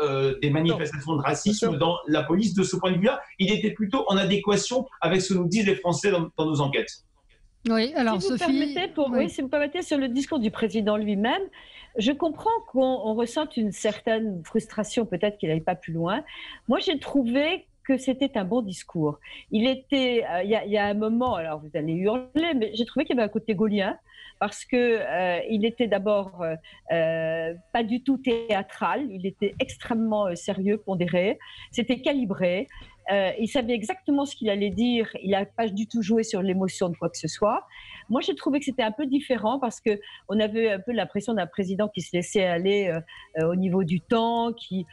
des manifestations de racisme dans la police. De ce point de vue-là, il était plutôt en adéquation avec ce que nous disent les Français dans nos enquêtes. Oui, alors si Sophie... si vous permettez, sur le discours du président lui-même, je comprends qu'on ressente une certaine frustration, peut-être qu'il n'allait pas plus loin. Moi, j'ai trouvé que c'était un bon discours. Il était, il y a un moment, alors vous allez hurler, mais j'ai trouvé qu'il y avait un côté gaullien, parce que il était d'abord pas du tout théâtral, il était extrêmement sérieux, pondéré, c'était calibré. Il savait exactement ce qu'il allait dire, il n'a pas du tout joué sur l'émotion de quoi que ce soit. Moi, j'ai trouvé que c'était un peu différent parce qu'on avait un peu l'impression d'un président qui se laissait aller au niveau du temps, qui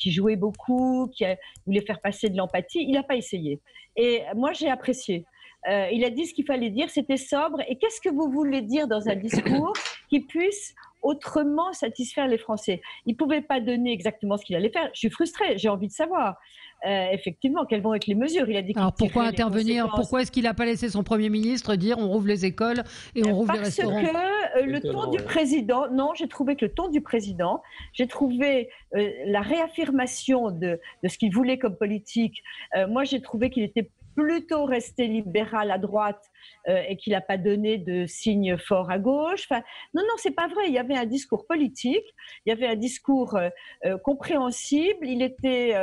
jouait beaucoup, qui voulait faire passer de l'empathie. Il n'a pas essayé. Et moi, j'ai apprécié. Il a dit ce qu'il fallait dire, c'était sobre. Et qu'est-ce que vous voulez dire dans un discours qui puisse autrement satisfaire les Français? Il ne pouvait pas donner exactement ce qu'il allait faire. Je suis frustrée, j'ai envie de savoir. Effectivement, quelles vont être les mesures? Il a dit. Alors pourquoi intervenir? Pourquoi est-ce qu'il n'a pas laissé son Premier ministre dire on rouvre les écoles et on rouvre les restaurants? Parce que le ton du président, non, j'ai trouvé que le ton du président, j'ai trouvé la réaffirmation de ce qu'il voulait comme politique. Moi, j'ai trouvé qu'il était plutôt resté libéral à droite et qu'il n'a pas donné de signe fort à gauche. Enfin, non, c'est pas vrai. Il y avait un discours politique, il y avait un discours compréhensible. Il était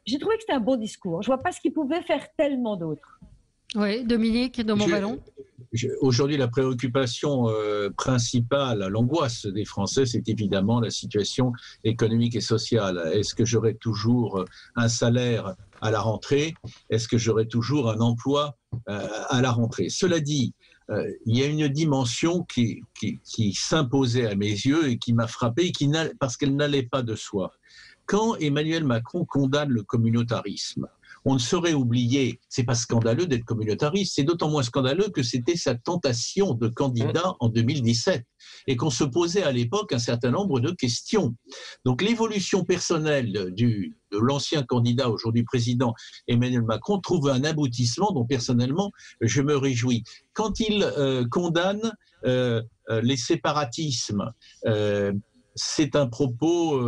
j'ai trouvé que c'était un bon discours. Je ne vois pas ce qu'il pouvait faire tellement d'autre. Oui, Dominique de Montballon. Aujourd'hui, la préoccupation principale, l'angoisse des Français, c'est évidemment la situation économique et sociale. Est-ce que j'aurai toujours un salaire à la rentrée? Est-ce que j'aurai toujours un emploi à la rentrée? Cela dit, il y a une dimension qui s'imposait à mes yeux et qui m'a frappé, parce qu'elle n'allait pas de soi. Quand Emmanuel Macron condamne le communautarisme, on ne saurait oublier, c'est pas scandaleux d'être communautariste, c'est d'autant moins scandaleux que c'était sa tentation de candidat en 2017 et qu'on se posait à l'époque un certain nombre de questions. Donc l'évolution personnelle de l'ancien candidat, aujourd'hui président Emmanuel Macron, trouve un aboutissement dont personnellement je me réjouis. Quand il condamne les séparatismes, c'est un propos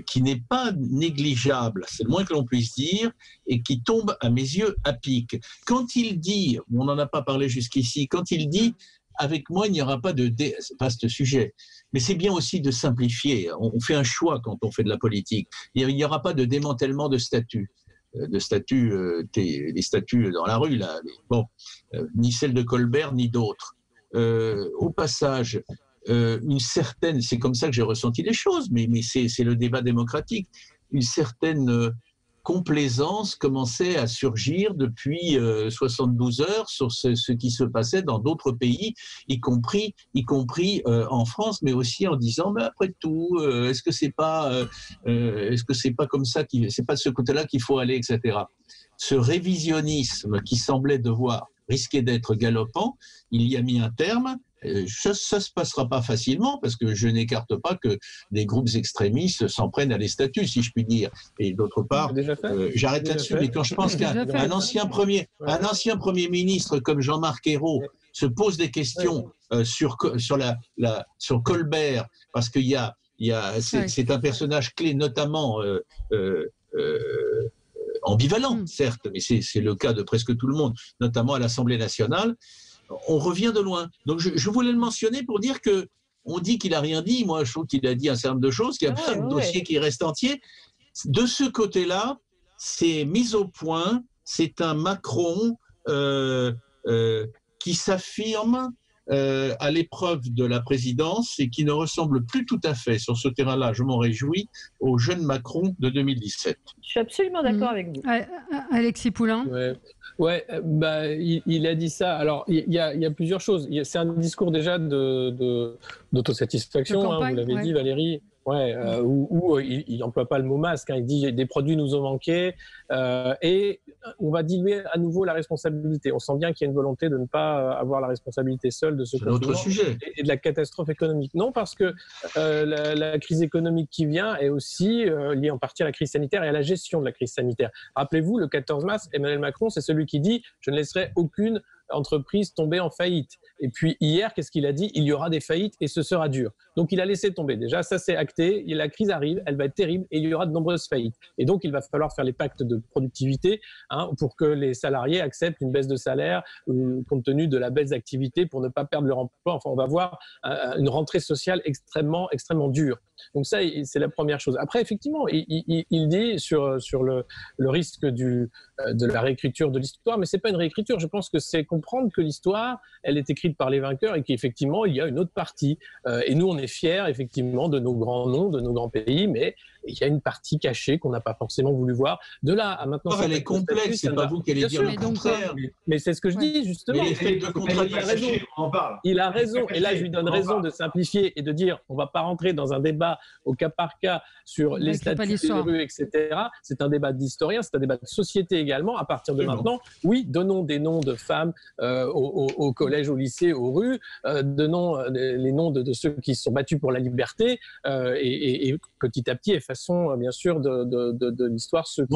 qui n'est pas négligeable, c'est le moins que l'on puisse dire, et qui tombe à mes yeux à pic. Quand il dit, on n'en a pas parlé jusqu'ici, quand il dit « avec moi, il n'y aura pas de vaste sujet », mais c'est bien aussi de simplifier. On fait un choix quand on fait de la politique. Il n'y aura pas de démantèlement de statuts. Les statuts dans la rue, là, ni celle de Colbert, ni d'autres. Au passage, une certaine, c'est comme ça que j'ai ressenti les choses, mais c'est le débat démocratique, une certaine complaisance commençait à surgir depuis 72 heures sur ce qui se passait dans d'autres pays, y compris en France, mais aussi en disant, mais après tout, est-ce que c'est pas comme ça, c'est pas de ce côté-là qu'il faut aller, etc. Ce révisionnisme qui semblait devoir risquer d'être galopant, il y a mis un terme. Ça se passera pas facilement parce que je n'écarte pas que des groupes extrémistes s'en prennent à les statuts, si je puis dire. Et d'autre part, j'arrête là-dessus, mais quand je pense qu'un ancien premier ministre comme Jean-Marc Ayrault se pose des questions sur Colbert, parce c'est un personnage clé, notamment ambivalent, certes, mais c'est le cas de presque tout le monde, notamment à l'Assemblée nationale. On revient de loin. Donc je voulais le mentionner pour dire que on dit qu'il n'a rien dit. Moi, je trouve qu'il a dit un certain nombre de choses, qu'il y a plein de dossiers qui restent entiers. De ce côté-là, c'est mis au point. C'est un Macron qui s'affirme à l'épreuve de la présidence et qui ne ressemble plus tout à fait, sur ce terrain-là, je m'en réjouis, au jeune Macron de 2017. Je suis absolument d'accord avec vous. Alexis Poulain. Ouais, il a dit ça. Alors, il y a plusieurs choses. C'est un discours déjà d'autosatisfaction, vous l'avez dit, Valérie. Où il n'emploie pas le mot masque, il dit des produits nous ont manqué et on va diluer à nouveau la responsabilité. On sent bien qu'il y a une volonté de ne pas avoir la responsabilité seule de ce confinement et de la catastrophe économique. Non, parce que la crise économique qui vient est aussi liée en partie à la crise sanitaire et à la gestion de la crise sanitaire. Rappelez-vous, le 14 mars, Emmanuel Macron, c'est celui qui dit « je ne laisserai aucune entreprise tomber en faillite ». Et puis hier, qu'est-ce qu'il a dit? Il y aura des faillites et ce sera dur. Donc il a laissé tomber. Déjà, ça c'est acté. La crise arrive, elle va être terrible et il y aura de nombreuses faillites. Et donc il va falloir faire les pactes de productivité pour que les salariés acceptent une baisse de salaire compte tenu de la baisse d'activité pour ne pas perdre leur emploi. Enfin, on va voir une rentrée sociale extrêmement dure. Donc ça, c'est la première chose. Après, effectivement, il dit sur le risque de la réécriture de l'histoire, mais c'est pas une réécriture. Je pense que c'est comprendre que l'histoire, elle est écrite par les vainqueurs et qu'effectivement, il y a une autre partie. Et nous, on est fiers, effectivement, de nos grands noms, de nos grands pays, mais il y a une partie cachée qu'on n'a pas forcément voulu voir. De là à maintenant... Elle est complexe, c'est pas vous qui allez dire le contraire. Mais c'est ce que je dis, justement. Il a raison, et là, je lui donne raison de simplifier et de dire, on ne va pas rentrer dans un débat au cas par cas sur les statuts des rues, etc. C'est un débat d'historien, c'est un débat de société également. À partir de maintenant, oui, donnons des noms de femmes au collège, au lycée, aux rues, donnons les noms de ceux qui se sont battus pour la liberté et petit à petit, effaçons bien sûr de l'histoire ceux qui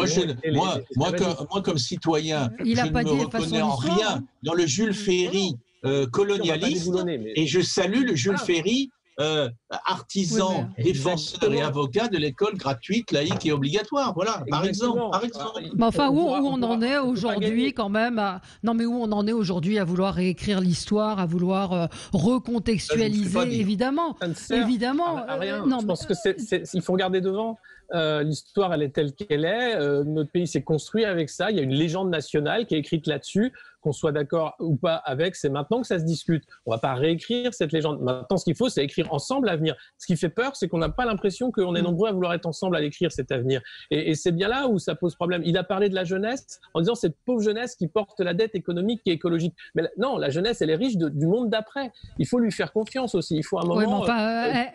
moi, comme citoyen, je ne me reconnais en rien dans le Jules Ferry colonialiste et je salue le Jules Ferry artisan, défenseur et avocat de l'école gratuite, laïque et obligatoire. Voilà, par exemple. Mais enfin, où on en est aujourd'hui quand même où on en est aujourd'hui à vouloir réécrire l'histoire, à vouloir recontextualiser, évidemment. Évidemment. Je pense que il faut regarder devant. L'histoire, elle est telle qu'elle est. Notre pays s'est construit avec ça. Il y a une légende nationale qui est écrite là-dessus. qu'on soit d'accord ou pas avec, c'est maintenant que ça se discute. On ne va pas réécrire cette légende. Maintenant, ce qu'il faut, c'est écrire ensemble l'avenir. Ce qui fait peur, c'est qu'on n'a pas l'impression qu'on est nombreux à vouloir être ensemble à l'écrire, cet avenir. Et c'est bien là où ça pose problème. Il a parlé de la jeunesse en disant cette pauvre jeunesse qui porte la dette économique et écologique. Mais non, la jeunesse, elle est riche du monde d'après. Il faut lui faire confiance aussi. Il faut un moment... Oui, mais enfin,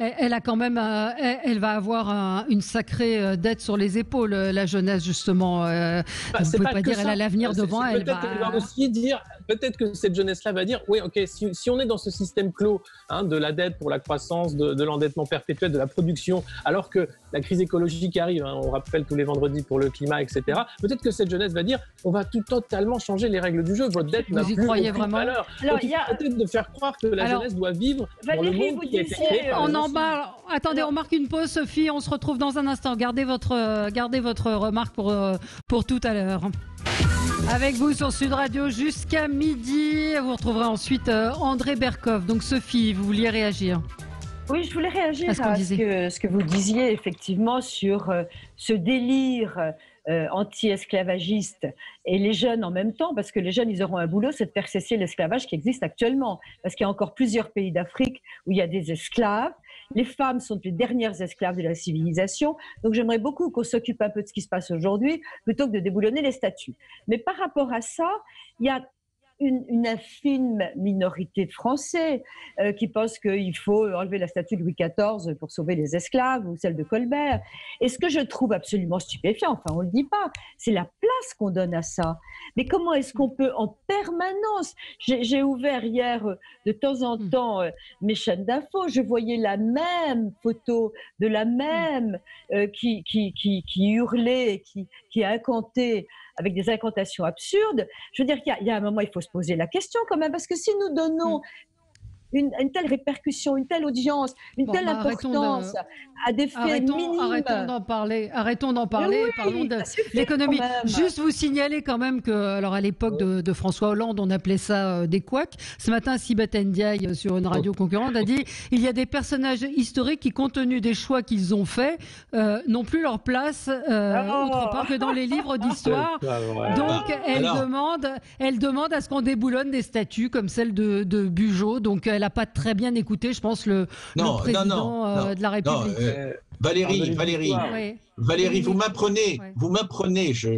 elle a quand même, elle va avoir une sacrée dette sur les épaules, la jeunesse justement. Vous pouvez pas dire elle a l'avenir devant elle. Peut-être qu'elle va aussi dire, peut-être que cette jeunesse-là va dire, oui, ok, si on est dans ce système clos de la dette pour la croissance, de l'endettement perpétuel, de la production, alors que la crise écologique arrive, on rappelle tous les vendredis pour le climat, etc. Peut-être que cette jeunesse va dire, on va tout totalement changer les règles du jeu. Votre dette n'a plus aucune valeur. Alors, il y a peut-être de faire croire que la jeunesse doit vivre dans le monde qui a été créé par Attendez, on marque une pause, Sophie. On se retrouve dans un instant. Gardez votre remarque pour tout à l'heure. Avec vous sur Sud Radio jusqu'à midi. Vous retrouverez ensuite André Berkoff. Donc Sophie, vous vouliez réagir? Oui, je voulais réagir à ce que vous disiez effectivement sur ce délire anti-esclavagiste et les jeunes en même temps, parce que les jeunes, ils auront un boulot, c'est de faire cesser l'esclavage qui existe actuellement. Parce qu'il y a encore plusieurs pays d'Afrique où il y a des esclaves. Les femmes sont les dernières esclaves de la civilisation. Donc j'aimerais beaucoup qu'on s'occupe un peu de ce qui se passe aujourd'hui plutôt que de déboulonner les statuts. Mais par rapport à ça, il y a une infime minorité de Français qui pensent qu'il faut enlever la statue de Louis XIV pour sauver les esclaves ou celle de Colbert. Et ce que je trouve absolument stupéfiant, enfin on ne le dit pas, c'est la place qu'on donne à ça. Mais comment est-ce qu'on peut en permanence... J'ai ouvert hier de temps en temps mes chaînes d'infos, je voyais la même photo de la même qui hurlait, qui incantait avec des incantations absurdes. Je veux dire qu'il y a un moment, il faut se poser la question quand même, parce que si nous donnons une telle répercussion, une telle audience, une telle importance à des faits minimes... Arrêtons d'en parler, oui, parlons de l'économie. Juste vous signaler quand même que, alors à l'époque de François Hollande, on appelait ça des couacs. Ce matin, Sibeth Ndiaye, sur une radio concurrente, a dit « Il y a des personnages historiques qui, compte tenu des choix qu'ils ont faits, n'ont plus leur place autre part que dans les livres d'histoire. » Donc, elle demande à ce qu'on déboulonne des statues comme celle de Bugeaud. Donc, elle n'a pas très bien écouté, je pense, le président de la République. Valérie, vous m'apprenez, je ne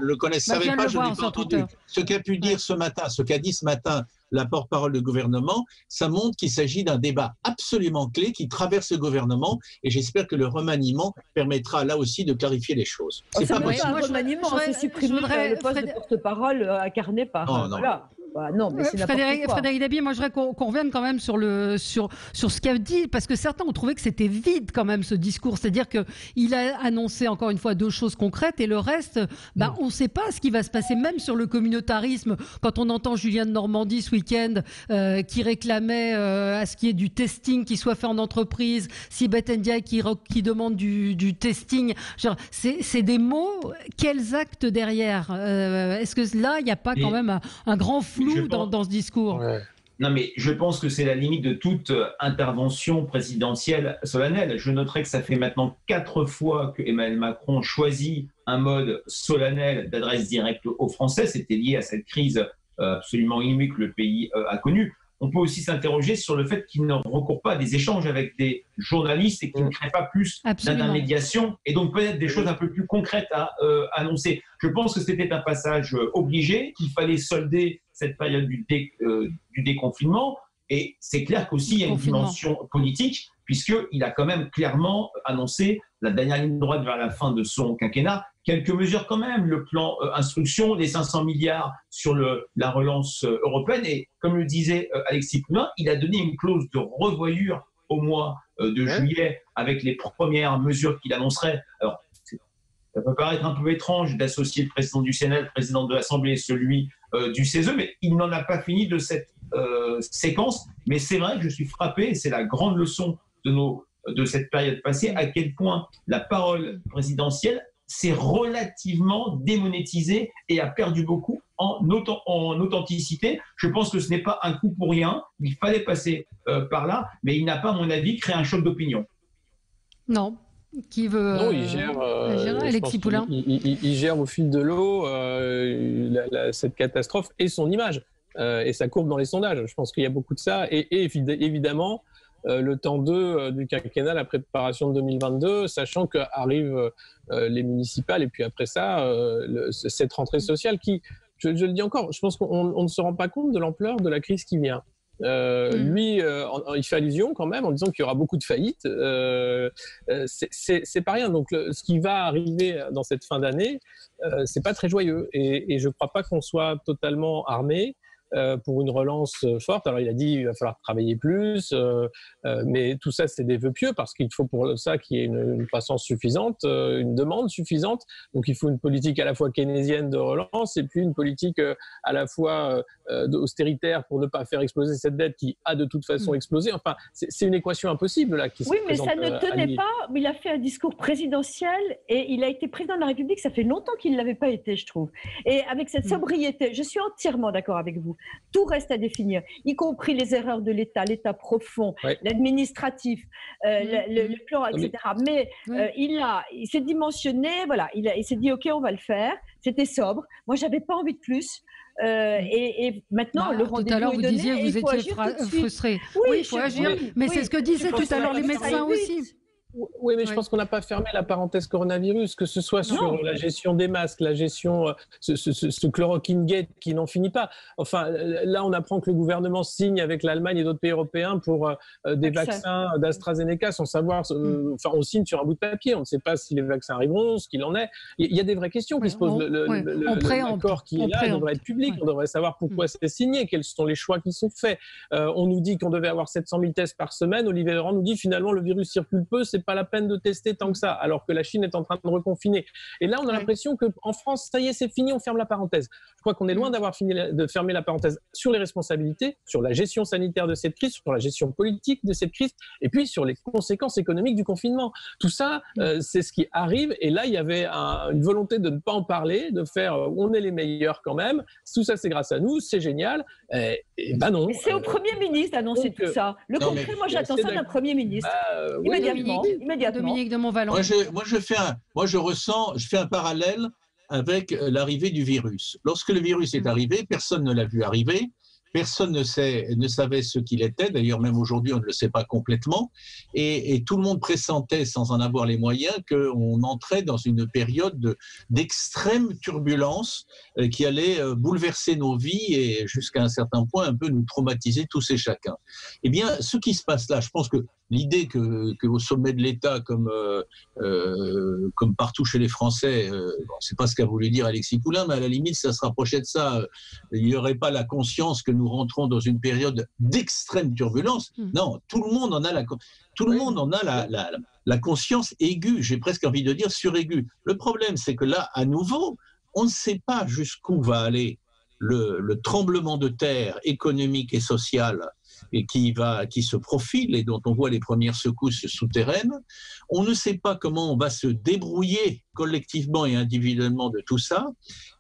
le savais pas, je ne l'ai pas entendu. Ce qu'a pu dire ce matin, ce qu'a dit ce matin la porte-parole du gouvernement, ça montre qu'il s'agit d'un débat absolument clé qui traverse le gouvernement et j'espère que le remaniement permettra là aussi de clarifier les choses. C'est pas possible. Un remaniement, c'est supprimer le poste de porte-parole incarné par... Voilà. Non, mais c'est Frédéric Dabi, moi je voudrais qu'on revienne quand même sur ce qu'a dit, parce que certains ont trouvé que c'était vide quand même ce discours, c'est-à-dire qu'il a annoncé encore une fois 2 choses concrètes et le reste, on ne sait pas ce qui va se passer, même sur le communautarisme. Quand on entend Julien de Normandie ce week-end qui réclamait à ce qui est du testing qui soit fait en entreprise, Sibeth Ndiaye qui demande du testing, genre, c'est des mots, quels actes derrière est-ce que là il n'y a pas quand même un grand flou dans ce discours? Non, mais je pense que c'est la limite de toute intervention présidentielle solennelle. Je noterai que ça fait maintenant 4 fois que Emmanuel Macron choisit un mode solennel d'adresse directe aux Français. C'était lié à cette crise absolument inouïe que le pays a connue. On peut aussi s'interroger sur le fait qu'il ne recourt pas à des échanges avec des journalistes et qu'il ne crée pas plus d'intermédiation et donc peut-être des choses un peu plus concrètes à annoncer. Je pense que c'était un passage obligé, qu'il fallait solder cette période du déconfinement et c'est clair qu'aussi il y a une dimension politique puisqu'il a quand même clairement annoncé la dernière ligne droite vers la fin de son quinquennat. Quelques mesures quand même, le plan instruction, les 500 milliards sur la relance européenne. Et comme le disait Alexis Poulain, il a donné une clause de revoyure au mois de juillet avec les premières mesures qu'il annoncerait. Alors, ça peut paraître un peu étrange d'associer le président du Sénat, le président de l'Assemblée et celui du CESE, mais il n'en a pas fini de cette séquence. Mais c'est vrai que je suis frappé, et c'est la grande leçon de cette période passée, à quel point la parole présidentielle s'est relativement démonétisée et a perdu beaucoup en authenticité. Je pense que ce n'est pas un coup pour rien, il fallait passer par là, mais il n'a pas, à mon avis, créé un choc d'opinion. Non. Qui veut Non, il gère. Alexis Poulain. Il gère au fil de l'eau cette catastrophe et son image et sa courbe dans les sondages. Je pense qu'il y a beaucoup de ça. Et évidemment, le temps 2 du quinquennat, la préparation de 2022, sachant qu'arrivent les municipales et puis après ça, cette rentrée sociale qui, je le dis encore, je pense qu'on ne se rend pas compte de l'ampleur de la crise qui vient. Lui, il fait allusion quand même en disant qu'il y aura beaucoup de faillites. C'est pas rien. Donc, ce qui va arriver dans cette fin d'année, c'est pas très joyeux. Et je crois pas qu'on soit totalement armé pour une relance forte. Alors, il a dit qu'il va falloir travailler plus, mais tout ça, c'est des vœux pieux parce qu'il faut pour ça qu'il y ait une croissance suffisante, une demande suffisante. Donc, il faut une politique à la fois keynésienne de relance et puis une politique à la fois austéritaire pour ne pas faire exploser cette dette qui a de toute façon explosé. Enfin, c'est une équation impossible là qui se présente. Oui, mais ça ne tenait pas. Il a fait un discours présidentiel et il a été président de la République. Ça fait longtemps qu'il ne l'avait pas été, je trouve. Et avec cette sobriété, je suis entièrement d'accord avec vous. Tout reste à définir, y compris les erreurs de l'État, l'État profond, l'administratif, le plan, etc. Mais il s'est dimensionné, voilà, il s'est dit ok, on va le faire. C'était sobre. Moi, j'avais pas envie de plus. Et maintenant, le rendez-vous tout à l'heure, vous est donné, disiez que vous étiez frustré. Oui, il faut agir. Mais c'est ce que disaient tout à l'heure les médecins aussi. Oui, mais je pense qu'on n'a pas fermé la parenthèse coronavirus, que ce soit sur la gestion des masques, la gestion, ce chloroquine gate qui n'en finit pas. Enfin, là, on apprend que le gouvernement signe avec l'Allemagne et d'autres pays européens pour des vaccins d'AstraZeneca sans savoir. Enfin, on signe sur un bout de papier. On ne sait pas si les vaccins arriveront, ce qu'il en est. Il y a des vraies questions qui se posent. L'accord qui est là devrait être public. On devrait savoir pourquoi c'est signé, quels sont les choix qui sont faits. On nous dit qu'on devait avoir 700 000 tests par semaine. Olivier Véran nous dit finalement le virus circule peu, c'est pas la peine de tester tant que ça, alors que la Chine est en train de reconfiner. Et là, on a l'impression qu'en France, ça y est, c'est fini, on ferme la parenthèse. Je crois qu'on est loin d'avoir fini de fermer la parenthèse sur les responsabilités, sur la gestion sanitaire de cette crise, sur la gestion politique de cette crise, et puis sur les conséquences économiques du confinement. Tout ça, c'est ce qui arrive. Et là, il y avait une volonté de ne pas en parler, de faire on est les meilleurs quand même. Tout ça, c'est grâce à nous, c'est génial. Et ben non. C'est au Premier ministre d'annoncer tout ça. Le concret, moi, j'attends ça d'un Premier ministre. Immédiatement. Dominique de Montvalon. Moi, je fais un parallèle avec l'arrivée du virus. Lorsque le virus est arrivé, personne ne l'a vu arriver. Personne ne savait ce qu'il était. D'ailleurs, même aujourd'hui, on ne le sait pas complètement. Et tout le monde pressentait, sans en avoir les moyens, qu'on entrait dans une période d'extrême turbulence qui allait bouleverser nos vies et jusqu'à un certain point un peu nous traumatiser tous et chacun. Eh bien, ce qui se passe là, je pense que l'idée que au sommet de l'État, comme partout chez les Français, c'est pas ce qu'a voulu dire Alexis Poulain, mais à la limite, ça se rapprochait de ça. Il n'y aurait pas la conscience que nous rentrons dans une période d'extrême turbulence. Non, tout le monde en a la conscience aiguë, j'ai presque envie de dire suraiguë. Le problème, c'est que là, à nouveau, on ne sait pas jusqu'où va aller le tremblement de terre économique et social et qui se profile et dont on voit les premières secousses souterraines. On ne sait pas comment on va se débrouiller collectivement et individuellement de tout ça.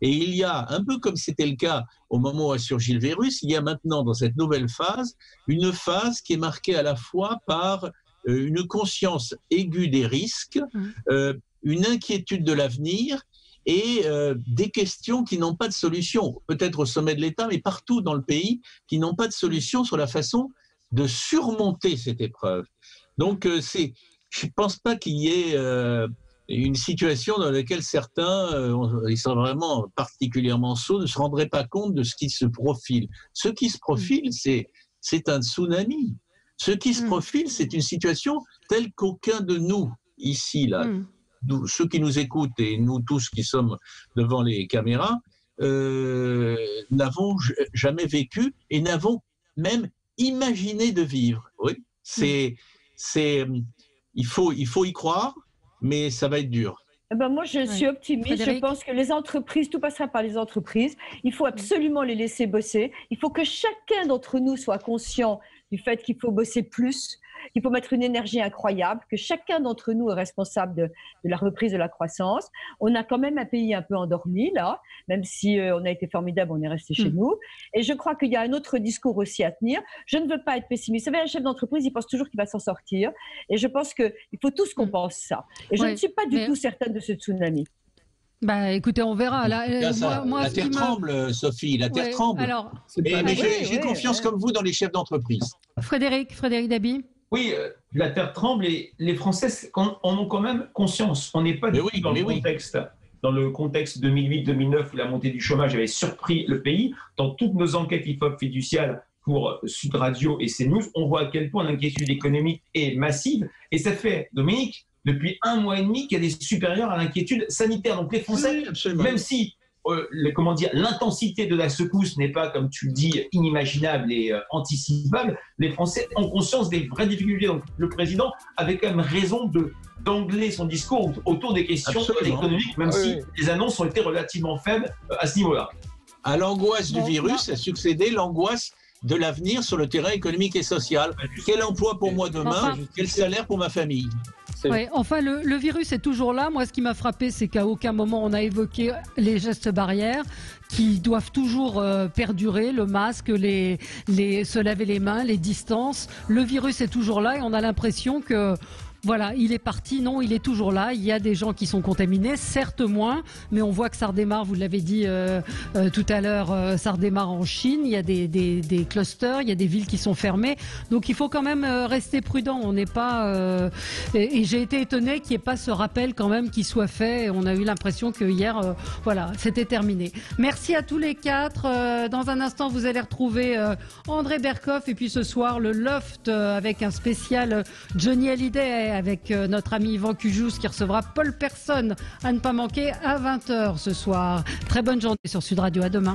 Et il y a, un peu comme c'était le cas au moment où a surgi le virus, il y a maintenant dans cette nouvelle phase, une phase qui est marquée à la fois par une conscience aiguë des risques, une inquiétude de l'avenir et des questions qui n'ont pas de solution, peut-être au sommet de l'État, mais partout dans le pays, qui n'ont pas de solution sur la façon de surmonter cette épreuve. Donc, je ne pense pas qu'il y ait une situation dans laquelle certains, ils sont vraiment particulièrement sots, ne se rendraient pas compte de ce qui se profile. Ce qui se profile, c'est un tsunami. Ce qui se profile, c'est une situation telle qu'aucun de nous, ici, là, ceux qui nous écoutent et nous tous qui sommes devant les caméras, n'avons jamais vécu et n'avons même imaginé de vivre. Oui, il faut y croire, mais ça va être dur. Moi, je suis optimiste. Frédéric. Je pense que les entreprises, tout passera par les entreprises. Il faut absolument les laisser bosser. Il faut que chacun d'entre nous soit conscient du fait qu'il faut bosser plus, qu'il faut mettre une énergie incroyable, que chacun d'entre nous est responsable de la reprise de la croissance. On a quand même un pays un peu endormi, là, même si on a été formidable, on est resté chez nous. Et je crois qu'il y a un autre discours aussi à tenir. Je ne veux pas être pessimiste. Vous savez, un chef d'entreprise, il pense toujours qu'il va s'en sortir. Et je pense qu'il faut tous qu'on pense ça. Et je ne suis pas du tout certaine de ce tsunami. Bah, écoutez, on verra. Là, la terre tremble, Sophie, la terre tremble. Alors, mais j'ai confiance comme vous dans les chefs d'entreprise. Frédéric Dabi. Oui, la terre tremble et les Français en ont quand même conscience. On n'est pas du tout dans le contexte 2008-2009 où la montée du chômage avait surpris le pays. Dans toutes nos enquêtes IFOP fiduciales pour Sud Radio et CNews, on voit à quel point l'inquiétude économique est massive. Et ça fait, Dominique, depuis 1 mois et demi qu'elle est supérieure à l'inquiétude sanitaire. Donc les Français, même si l'intensité de la secousse n'est pas, comme tu le dis, inimaginable et anticipable, les Français ont conscience des vraies difficultés. Donc le président avait quand même raison d'angler son discours autour des questions économiques, même si les annonces ont été relativement faibles à ce niveau-là. À l'angoisse du virus a succédé l'angoisse de l'avenir sur le terrain économique et social. Quel emploi pour moi demain? Quel salaire pour ma famille? Ouais, enfin, le virus est toujours là. Moi, ce qui m'a frappé, c'est qu'à aucun moment on a évoqué les gestes barrières qui doivent toujours perdurer, le masque, se laver les mains, les distances. Le virus est toujours là et on a l'impression que voilà, il est parti. Non, il est toujours là. Il y a des gens qui sont contaminés, certes moins, mais on voit que ça redémarre, vous l'avez dit tout à l'heure, ça redémarre en Chine. Il y a des clusters, il y a des villes qui sont fermées. Donc il faut quand même rester prudent. On n'est pas... et j'ai été étonnée qu'il n'y ait pas ce rappel quand même qui soit fait. On a eu l'impression que hier, voilà, c'était terminé. Merci à tous les 4. Dans un instant, vous allez retrouver André Berkoff et puis ce soir, le Loft avec un spécial Johnny Hallyday avec notre ami Yvan Cujous qui recevra Paul Persson à ne pas manquer à 20h ce soir. Très bonne journée sur Sud Radio, à demain.